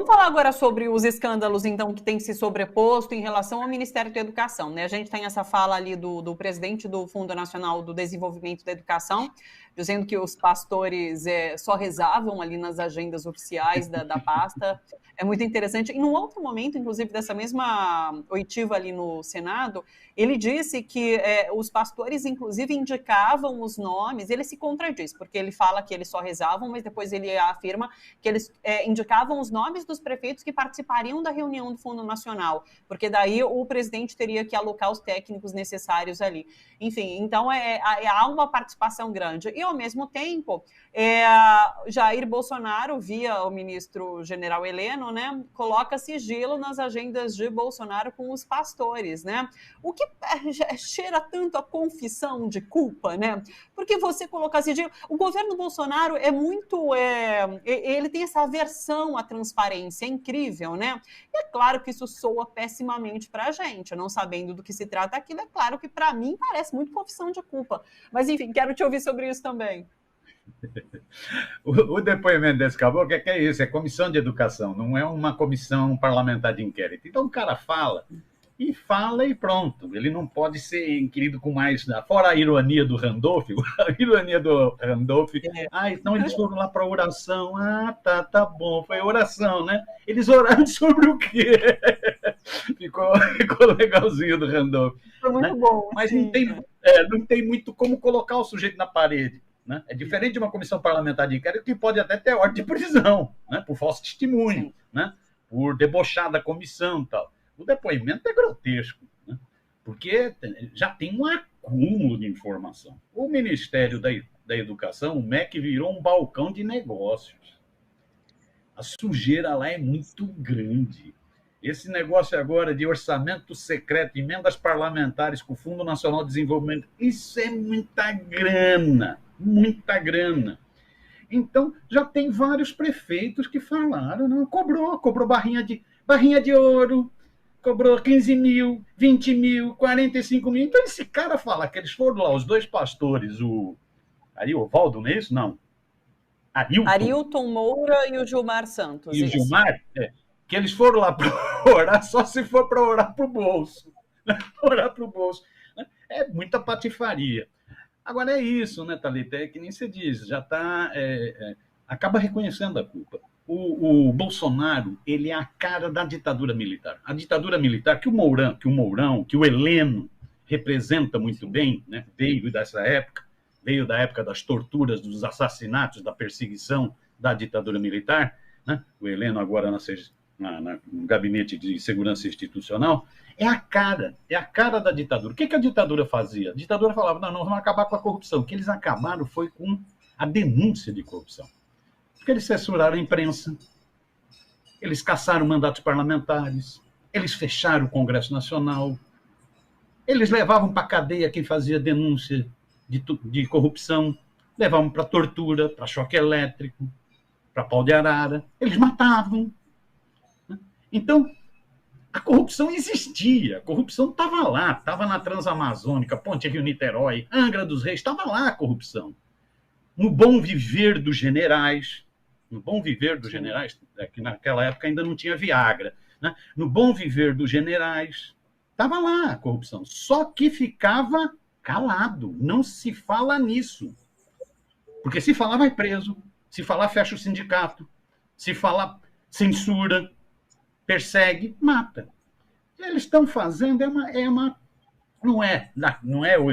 falar agora sobre os escândalos, então, que têm se sobreposto em relação ao Ministério da Educação, né? A gente tem essa fala ali do presidente do Fundo Nacional do Desenvolvimento da Educação, dizendo que os pastores só rezavam ali nas agendas oficiais da pasta. É muito interessante. E num outro momento, inclusive, dessa mesma oitiva ali no Senado, ele disse que os pastores, inclusive, indicavam os nomes. Ele se contradiz, porque ele fala que eles só rezavam, mas depois ele afirma que eles indicavam os nomes dos prefeitos que participariam da reunião do Fundo Nacional, porque daí o presidente teria que alocar os técnicos necessários ali. Enfim, então há uma participação grande. E, ao mesmo tempo, Jair Bolsonaro, via o ministro general Heleno, né, coloca sigilo nas agendas de Bolsonaro com os pastores, né? O que cheira tanto a confissão de culpa, né? Porque você colocar sigilo... O governo Bolsonaro é muito... ele tem essa aversão à transparência, é incrível, né? E é claro que isso soa pessimamente para a gente, não sabendo do que se trata aquilo, é claro que para mim parece muito confissão de culpa. Mas, enfim, quero te ouvir sobre isso também. O depoimento desse caboclo é que é isso, é comissão de educação, não é uma comissão parlamentar de inquérito. Então o cara fala e pronto. Ele não pode ser inquirido com mais... Fora a ironia do Randolph, então eles foram lá para oração. Tá bom, foi oração, né? Eles oraram sobre o quê? Ficou legalzinho do Randolph. Foi muito bom. Mas não tem muito como colocar o sujeito na parede. Né? É diferente de uma comissão parlamentar de inquérito que pode até ter ordem de prisão, né? Por falso testemunho, né? Por debochar da comissão e tal. O depoimento é grotesco, né? Porque já tem um acúmulo de informação. O Ministério da Educação, o MEC, virou um balcão de negócios. A sujeira lá é muito grande. Esse negócio agora de orçamento secreto, emendas parlamentares com o Fundo Nacional de Desenvolvimento, isso é muita grana. Muita grana. Então, já tem vários prefeitos que falaram, não, cobrou barrinha de ouro, cobrou 15 mil, 20 mil, 45 mil. Então, esse cara fala que eles foram lá, os dois pastores, o Ariovaldo, não é isso? Não. Arilton Moura e o Gilmar Santos. E o Gilmar, que eles foram lá para orar, só se for para orar para o bolso. Orar para o bolso. É muita patifaria. Agora é isso, né, Thalita? É que nem você diz, já está... acaba reconhecendo a culpa. O Bolsonaro, ele é a cara da ditadura militar. A ditadura militar que o Mourão, que o Heleno representa muito bem, né, veio dessa época, veio da época das torturas, dos assassinatos, da perseguição da ditadura militar, né? O Heleno agora no Gabinete de Segurança Institucional, é a cara da ditadura. O que a ditadura fazia? A ditadura falava, não, vamos acabar com a corrupção. O que eles acabaram foi com a denúncia de corrupção. Porque eles censuraram a imprensa, eles caçaram mandatos parlamentares, eles fecharam o Congresso Nacional, eles levavam para a cadeia quem fazia denúncia de corrupção, levavam para tortura, para choque elétrico, para pau de arara, eles matavam. Então, a corrupção existia, a corrupção estava lá, estava na Transamazônica, Ponte Rio-Niterói, Angra dos Reis, estava lá a corrupção. No bom viver dos generais, que naquela época ainda não tinha Viagra, né? No bom viver dos generais, estava lá a corrupção, só que ficava calado, não se fala nisso. Porque se falar, vai preso, se falar, fecha o sindicato, se falar, censura, persegue, mata. Eles estão fazendo, não é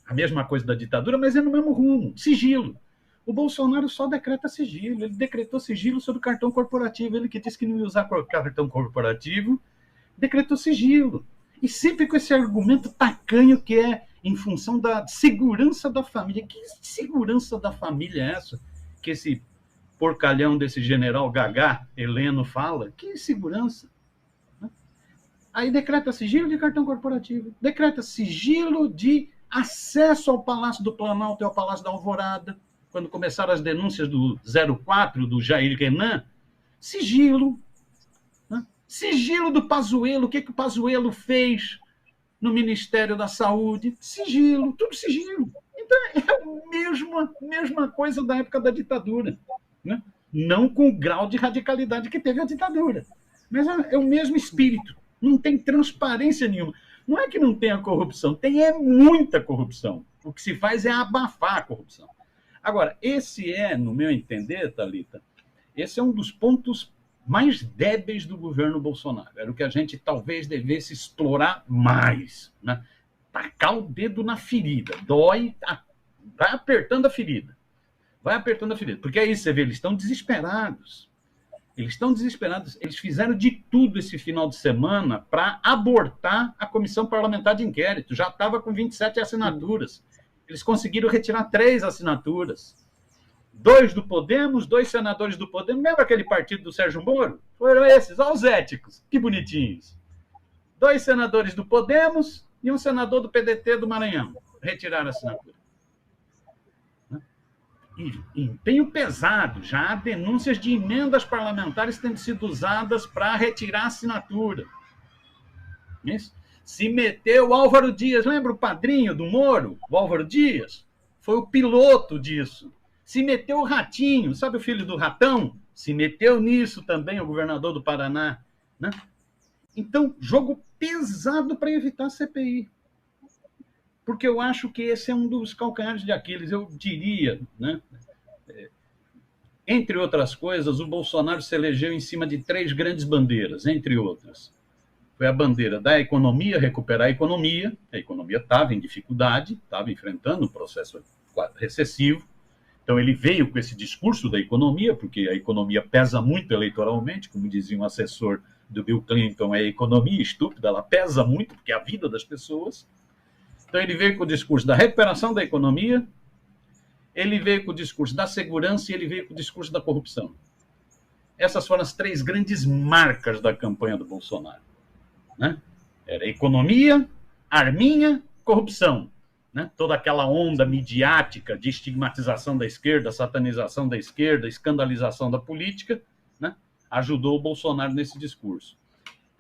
a mesma coisa da ditadura, mas é no mesmo rumo, sigilo. O Bolsonaro só decreta sigilo, ele decretou sigilo sobre o cartão corporativo, ele que disse que não ia usar cartão corporativo, decretou sigilo. E sempre com esse argumento tacanho que é em função da segurança da família. Que segurança da família é essa? Que esse porcalhão desse general Gagá, Heleno, fala? Que segurança? Aí decreta sigilo de cartão corporativo, decreta sigilo de acesso ao Palácio do Planalto e ao Palácio da Alvorada, quando começaram as denúncias do 04, do Jair Renan, sigilo. Né? Sigilo do Pazuello, o que o Pazuello fez no Ministério da Saúde? Sigilo, tudo sigilo. Então é a mesma coisa da época da ditadura. Né? não com o grau de radicalidade que teve a ditadura. Mas é o mesmo espírito, não tem transparência nenhuma. Não é que não tenha corrupção, tem muita corrupção. O que se faz é abafar a corrupção. Agora, esse no meu entender, Thalita, esse é um dos pontos mais débeis do governo Bolsonaro. Era o que a gente talvez devesse explorar mais, né? Tacar o dedo na ferida, dói, vai apertando a ferida. Vai apertando a ferida. Porque aí você vê, eles estão desesperados. Eles fizeram de tudo esse final de semana para abortar a comissão parlamentar de inquérito. Já estava com 27 assinaturas. Eles conseguiram retirar 3 assinaturas. 2 do Podemos, 2 senadores do Podemos. Lembra aquele partido do Sérgio Moro? Foram esses, olha os éticos, que bonitinhos. 2 senadores do Podemos e um senador do PDT do Maranhão. Retiraram a assinatura. E empenho pesado, já há denúncias de emendas parlamentares tendo sido usadas para retirar a assinatura. Isso? Se meteu o Álvaro Dias, lembra o padrinho do Moro? O Álvaro Dias? Foi o piloto disso. Se meteu o Ratinho, sabe o filho do Ratão? Se meteu nisso também o governador do Paraná. Né? Então, jogo pesado para evitar a CPI. Porque eu acho que esse é um dos calcanhares de Aquiles, eu diria, né? Entre outras coisas, o Bolsonaro se elegeu em cima de 3 grandes bandeiras, entre outras. Foi a bandeira da economia, recuperar a economia estava em dificuldade, estava enfrentando um processo recessivo, então ele veio com esse discurso da economia, porque a economia pesa muito eleitoralmente, como dizia um assessor do Bill Clinton, é a economia estúpida, ela pesa muito, porque é a vida das pessoas. Então, ele veio com o discurso da recuperação da economia, ele veio com o discurso da segurança e ele veio com o discurso da corrupção. Essas foram as 3 grandes marcas da campanha do Bolsonaro. Né? Era economia, arminha, corrupção. Né? Toda aquela onda midiática de estigmatização da esquerda, satanização da esquerda, escandalização da política, né? Ajudou o Bolsonaro nesse discurso.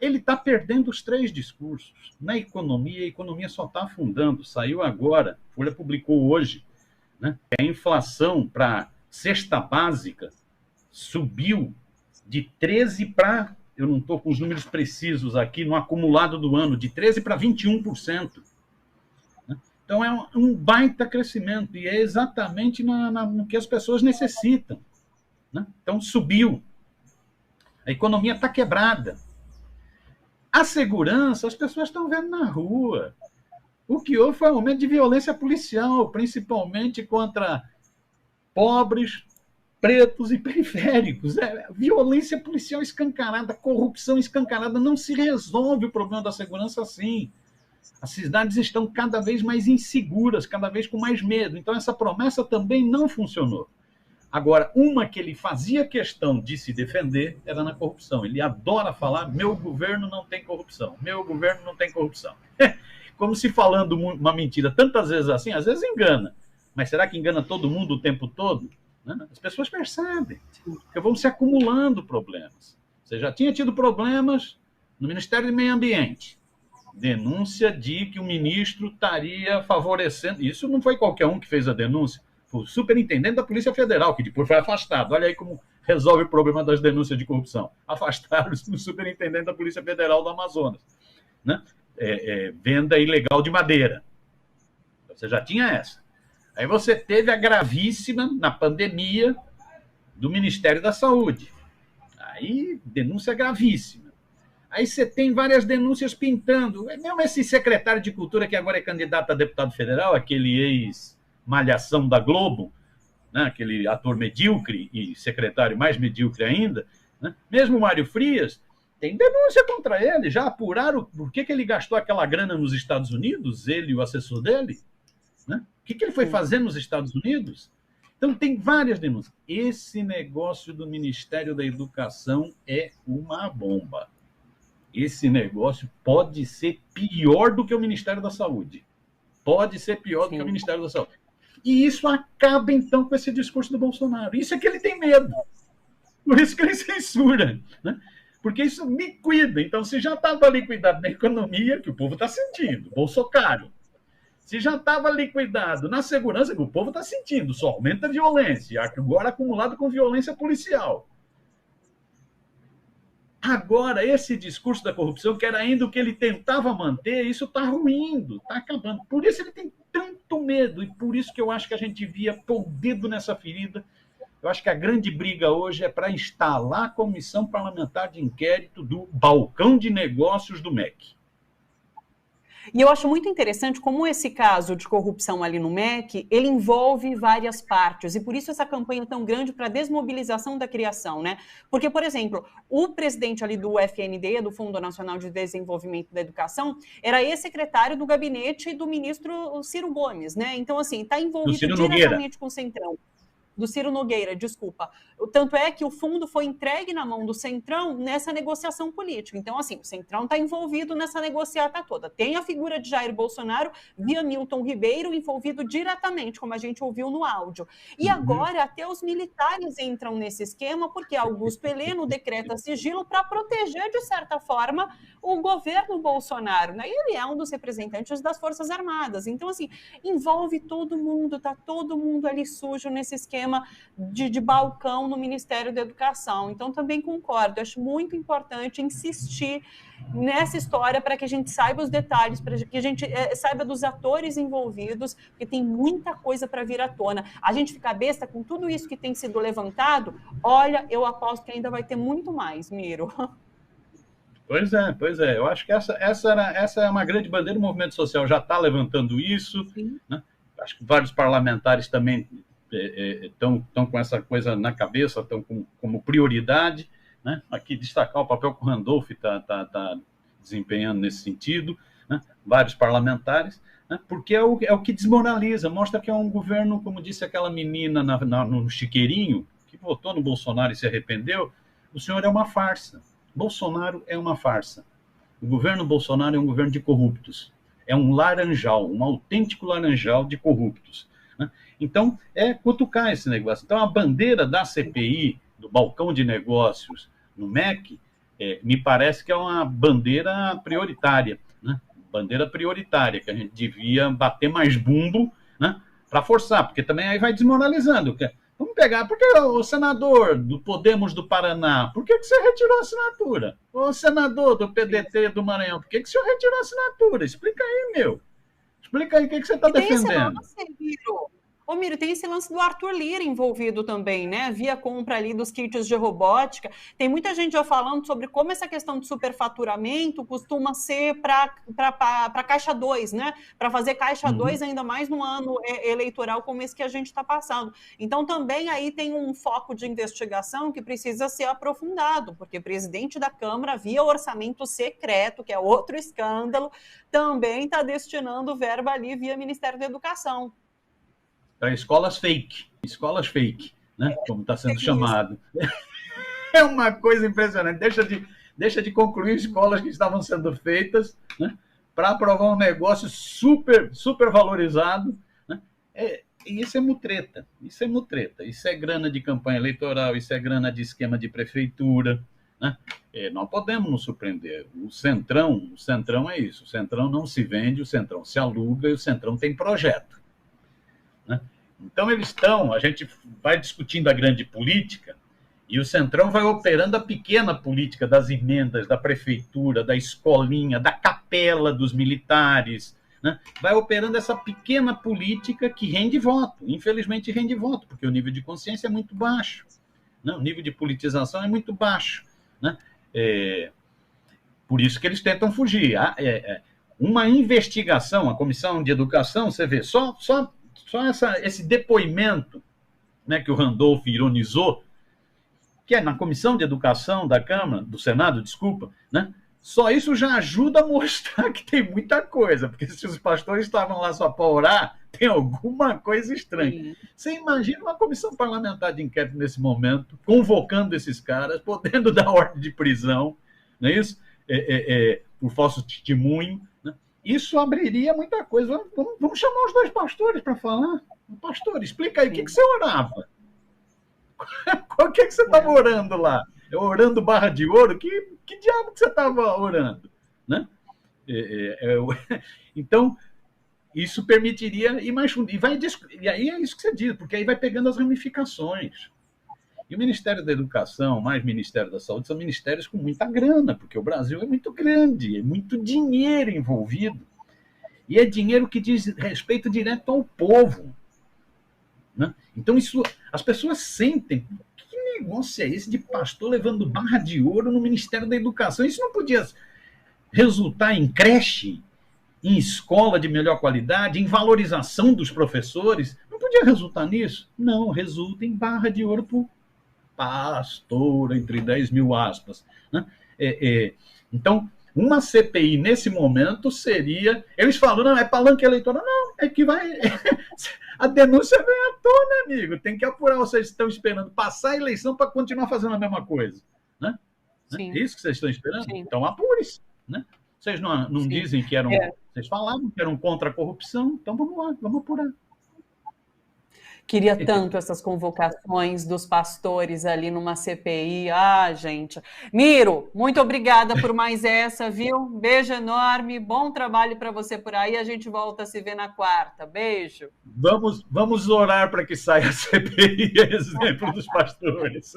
Ele está perdendo os 3 discursos. Na economia, a economia só está afundando. Saiu agora, a Folha publicou hoje, né? A inflação para cesta básica subiu de 13 para, eu não estou com os números precisos aqui, no acumulado do ano, de 13 para 21%. Né? Então, é um baita crescimento, e é exatamente no que as pessoas necessitam. Né? Então, subiu. A economia está quebrada. A segurança, as pessoas estão vendo na rua. O que houve foi um aumento de violência policial, principalmente contra pobres, pretos e periféricos. Violência policial escancarada, corrupção escancarada. Não se resolve o problema da segurança assim. As cidades estão cada vez mais inseguras, cada vez com mais medo. Então, essa promessa também não funcionou. Agora, uma que ele fazia questão de se defender era na corrupção. Ele adora falar, meu governo não tem corrupção, meu governo não tem corrupção. Como se falando uma mentira tantas vezes assim, às vezes engana. Mas será que engana todo mundo o tempo todo? As pessoas percebem, porque vão se acumulando problemas. Você já tinha tido problemas no Ministério do Meio Ambiente. Denúncia de que o ministro estaria favorecendo... Isso não foi qualquer um que fez a denúncia. Foi o superintendente da Polícia Federal, que depois foi afastado. Olha aí como resolve o problema das denúncias de corrupção. Afastaram o superintendente da Polícia Federal do Amazonas. Né? Venda ilegal de madeira. Você já tinha essa. Aí você teve a gravíssima, na pandemia, do Ministério da Saúde. Aí, denúncia gravíssima. Aí você tem várias denúncias pintando. Mesmo esse secretário de Cultura, que agora é candidato a deputado federal, aquele ex-malhação da Globo, né? Aquele ator medíocre e secretário mais medíocre ainda, né? Mesmo o Mário Frias, tem denúncia contra ele. Já apuraram por que ele gastou aquela grana nos Estados Unidos, ele e o assessor dele. Né? O que ele foi fazer nos Estados Unidos? Então, tem várias denúncias. Esse negócio do Ministério da Educação é uma bomba. Esse negócio pode ser pior do que o Ministério da Saúde. Pode ser pior do que o Ministério da Saúde. E isso acaba, então, com esse discurso do Bolsonaro. Isso é que ele tem medo. Por isso que ele censura. Né? Porque isso liquida. Então, se já estava liquidado na economia, que o povo está sentindo, bolso caro. Se já estava liquidado na segurança, que o povo está sentindo, só aumenta a violência, agora acumulado com violência policial. Agora, esse discurso da corrupção, que era ainda o que ele tentava manter, isso está ruindo, está acabando. Por isso ele tem tanto medo, e por isso que eu acho que a gente devia pôr o dedo nessa ferida. Eu acho que a grande briga hoje é para instalar a comissão parlamentar de inquérito do balcão de negócios do MEC. E eu acho muito interessante como esse caso de corrupção ali no MEC, ele envolve várias partes, e por isso essa campanha tão grande para a desmobilização da criação, né? Porque, por exemplo, o presidente ali do FND, do Fundo Nacional de Desenvolvimento da Educação, era ex-secretário do gabinete do ministro Ciro Gomes, né? Então, assim, está envolvido diretamente com o Centrão. Do Ciro Nogueira, desculpa. Tanto é que o fundo foi entregue na mão do Centrão nessa negociação política. Então, assim, o Centrão está envolvido nessa negociata toda. Tem a figura de Jair Bolsonaro via Milton Ribeiro envolvido diretamente, como a gente ouviu no áudio. E agora até os militares entram nesse esquema, porque Augusto Heleno decreta sigilo para proteger, de certa forma, o governo Bolsonaro, né? Ele é um dos representantes das Forças Armadas. Então, assim, envolve todo mundo, tá todo mundo ali sujo nesse esquema de balcão no Ministério da Educação. Então, também concordo, eu acho muito importante insistir nessa história para que a gente saiba os detalhes, para que a gente saiba dos atores envolvidos, porque tem muita coisa para vir à tona. A gente fica besta com tudo isso que tem sido levantado, olha, eu aposto que ainda vai ter muito mais, Miro. Pois é. Eu acho que essa é uma grande bandeira, o movimento social já está levantando isso, né? Acho que vários parlamentares também estão com essa coisa na cabeça, estão como prioridade, né? Aqui destacar o papel que o Randolph está desempenhando nesse sentido, né? Vários parlamentares, né? Porque é o que desmoraliza, mostra que é um governo, como disse aquela menina no Chiqueirinho, que votou no Bolsonaro e se arrependeu, o senhor é uma farsa. Bolsonaro é uma farsa. O governo Bolsonaro é um governo de corruptos. É um laranjal, um autêntico laranjal de corruptos. Então, é cutucar esse negócio. Então, a bandeira da CPI, do balcão de negócios no MEC, me parece que é uma bandeira prioritária, né? Bandeira prioritária, que a gente devia bater mais bumbo, né? Para forçar, porque também aí vai desmoralizando. Vamos pegar, porque o senador do Podemos do Paraná, por que você retirou a assinatura? O senador do PDT do Maranhão, por que o senhor retirou a assinatura? Explica aí, meu. Explica aí o que você está defendendo. Ô, Miro, tem esse lance do Arthur Lira envolvido também, né? Via compra ali dos kits de robótica. Tem muita gente já falando sobre como essa questão de superfaturamento costuma ser para Caixa 2, né? Para fazer Caixa 2 ainda mais no ano eleitoral como esse que a gente está passando. Então, também aí tem um foco de investigação que precisa ser aprofundado, porque o presidente da Câmara, via orçamento secreto, que é outro escândalo, também está destinando verba ali via Ministério da Educação. Escolas fake, né? Como está sendo chamado. É uma coisa impressionante. Deixa de concluir escolas que estavam sendo feitas, né? Para aprovar um negócio super valorizado, né? Isso é mutreta. Isso é grana de campanha eleitoral, isso é grana de esquema de prefeitura, né? Não podemos nos surpreender. O Centrão é isso. O Centrão não se vende, o Centrão se aluga e o Centrão tem projeto. Então, a gente vai discutindo a grande política e o Centrão vai operando a pequena política das emendas, da prefeitura, da escolinha, da capela dos militares, né? Vai operando essa pequena política que rende voto. Infelizmente, rende voto, porque o nível de consciência é muito baixo, né? O nível de politização é muito baixo, né? Por isso que eles tentam fugir. Uma investigação, a Comissão de Educação, você vê, só esse depoimento, né, que o Randolph ironizou, que é na Comissão de Educação da Câmara, do Senado, desculpa, né? Só isso já ajuda a mostrar que tem muita coisa, porque se os pastores estavam lá só para orar, tem alguma coisa estranha. Sim. Você imagina uma comissão parlamentar de inquérito nesse momento, convocando esses caras, podendo dar ordem de prisão, não é isso? Por falso testemunho. Isso abriria muita coisa. Vamos chamar os dois pastores para falar. Pastor, explica aí, o que você orava? O que você estava orando lá? Orando barra de ouro? Que diabo que você estava orando? Né? Então, isso permitiria ir mais fundo. E aí é isso que você diz, porque aí vai pegando as ramificações. E o Ministério da Educação, mais Ministério da Saúde, são ministérios com muita grana, porque o Brasil é muito grande, é muito dinheiro envolvido. E é dinheiro que diz respeito direto ao povo. Né? Então, isso, as pessoas sentem, que negócio é esse de pastor levando barra de ouro no Ministério da Educação? Isso não podia resultar em creche, em escola de melhor qualidade, em valorização dos professores? Não podia resultar nisso? Não, resulta em barra de ouro por pastor, entre 10 mil aspas. Né? Então, uma CPI nesse momento seria... Eles falam, não, é palanque eleitoral. Não, é que vai... A denúncia vem à tona, amigo. Tem que apurar. Vocês estão esperando passar a eleição para continuar fazendo a mesma coisa. Né? É isso que vocês estão esperando? Sim. Então, apure-se. Né? Vocês não dizem que eram... Vocês falavam que eram contra a corrupção. Então, vamos lá, vamos apurar. Queria tanto essas convocações dos pastores ali numa CPI. Ah, gente. Miro, muito obrigada por mais essa, viu? Beijo enorme, bom trabalho para você por aí. A gente volta a se ver na quarta. Beijo. Vamos orar para que saia a CPI, exemplo dos pastores.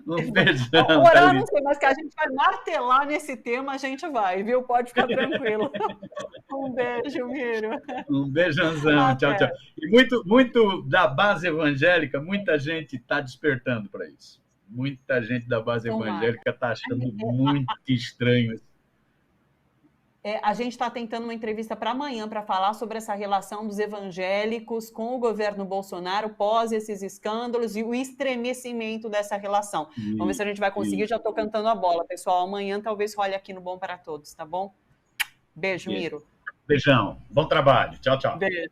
Um beijão. Orar não sei, mas que a gente vai martelar nesse tema, a gente vai, viu? Pode ficar tranquilo. Um beijo, Miro. Um beijãozão. Tchau, tchau. E muito da base evangélica, muita gente está despertando para isso. Muita gente da base evangélica está achando muito estranho. A gente está tentando uma entrevista para amanhã para falar sobre essa relação dos evangélicos com o governo Bolsonaro pós esses escândalos e o estremecimento dessa relação. Vamos ver se a gente vai conseguir. Já estou cantando a bola, pessoal. Amanhã talvez role aqui no Bom para Todos, tá bom? Beijo, Miro. Beijão. Bom trabalho. Tchau, tchau. Beijo.